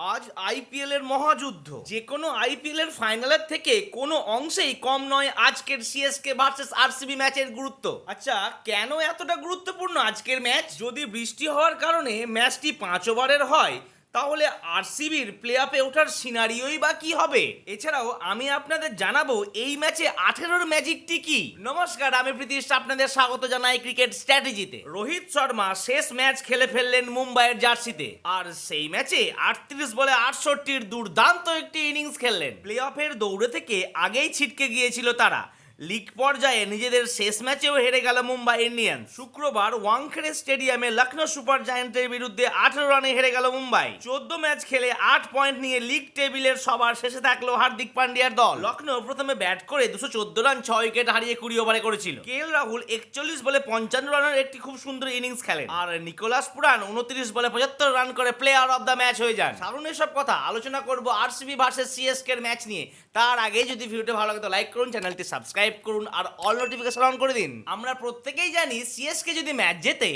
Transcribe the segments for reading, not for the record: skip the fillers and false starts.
আজ আইপিএল এর মহাযুদ্ধ, যে কোনো আইপিএল এর ফাইনালের থেকে কোনো অংশেই কম নয় আজকের সিএসকে ভার্সেস আরসিবি ম্যাচের গুরুত্ব। আচ্ছা, কেন এতটা গুরুত্বপূর্ণ আজকের ম্যাচ? যদি বৃষ্টি হওয়ার কারণে ম্যাচটি 5 ওভারের হয়, তাহলে আরসিবির প্লে অফে ওঠার সিনারিওই বা কি হবে? এছাড়াও আমি আপনাদের জানাবো এই ম্যাচে 18-র ম্যাজিকটি কি। নমস্কার, আমি প্রীতিশ, আপনাদের স্বাগত জানাই ক্রিকেট স্ট্র্যাটেজিতে। রোহিত শর্মা শেষ ম্যাচ খেলে ফেললেন মুম্বাইয়ের জার্সিতে, আর সেই ম্যাচে 38 বলে 68-র দুর্দান্ত একটি ইনিংস খেললেন। প্লে অফের দৌড়ে থেকে আগেই ছিটকে গিয়েছিল তারা। লিগ পর্যায়ে নিজেদের শেষ ম্যাচেও হেরে গেল মুম্বাই ইন্ডিয়ান্স। শুক্রবার ওয়াংখেড়ে স্টেডিয়ামে লখনৌ সুপার জায়ান্টের বিরুদ্ধে 18 রানে হেরে গেল মুম্বাই। 14 ম্যাচ খেলে 8 পয়েন্ট নিয়ে লিগ টেবিলের সবার শেষে থাকলো হার্দিক পান্ডিয়ার দল। লখনৌ প্রথমে ব্যাট করে 214 রান 6 উইকেট হারিয়ে 20 ওভারে করেছিল। কেএল রাহুল 41 বলে 55 রানের একটি খুব সুন্দর ইনিংস খেলেন, আর নিকোলাস পুরান 29 বলে 75 রান করে প্লেয়ার অফ দ্য ম্যাচ হয়ে যান। সারুন এসব কথা আলোচনা করব আরসিবি ভার্সেস সিএসকে এর ম্যাচ নিয়ে। তার আগে যদি ভিডিওটি ভালো লাগে তো লাইক করুন, চ্যানেলটি সাবস্ক্রাইব করুন আর অল নোটিফিকেশন অন করে দিন। আমরা প্রত্যেকেই জানি সিএসকে যদি ম্যাচ জেতে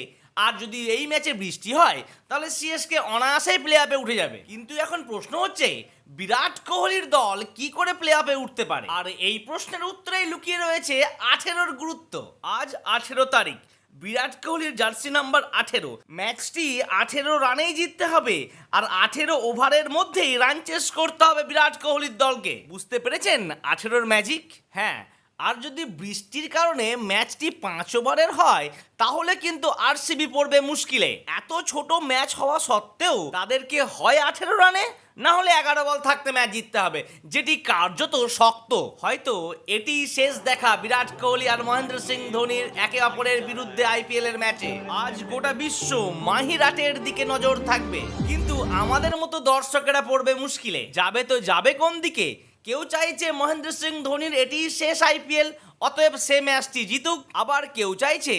আর যদি এই ম্যাচে বৃষ্টি হয়, তাহলে সিএসকে অনায়াসেই প্লে অফে উঠে যাবে। কিন্তু এখন প্রশ্ন হচ্ছে, বিরাট কোহলির দল কি করে প্লে অফে উঠতে পারে? আর এই প্রশ্নের উত্তরেই লুকিয়ে রয়েছে 18-র গুরুত্ব। আজ 18 তারিখ, বিরাট কোহলির জার্সি নাম্বার 18। ম্যাচটি 18 রানেই জিততে হবে, আর 18 ওভারের মধ্যেই রান চেস করতে হবে বিরাট কোহলির দলকে। বুঝতে পেরেছেন 18-র ম্যাজিক? হ্যাঁ, আর যদি বৃষ্টির কারণে ম্যাচটি 5 ওভারের হয়, তাহলে কিন্তু আরসিবি পড়বে মুশকিলে। এত ছোট ম্যাচ হওয়া সত্ত্বেও তাদেরকে হয় 18 রানে, না হলে 11 বল থাকতে ম্যাচ জিততে হবে, যেটি কার্যত শক্ত। হয়তো এটি শেষ দেখা বিরাট কোহলি আর মহেন্দ্র সিং ধোনির একে অপরের বিরুদ্ধে আইপিএল এর ম্যাচে। আজ গোটা বিশ্ব মাহিরাটের দিকে নজর থাকবে, কিন্তু আমাদের মতো দর্শকেরা পড়বে মুশকিলে। যাবে তো যাবে কোন দিকে? কেউ চাইছে মহেন্দ্র সিং ধোনির এটি শেষ আইপিএল, অতএব সে ম্যাচটি জিতুক। আবার কেউ চাইছে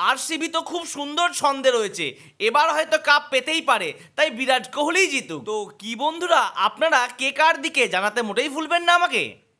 আরসিবি তো খুব সুন্দর ছন্দে রয়েছে, এবার হয়তো কাপ পেতেই পারে, তাই বিরাট কোহলিই জিতুক। তো কি বন্ধুরা, আপনারা কে কার দিকে জানাতে মোটেই ভুলবেন না আমাকে।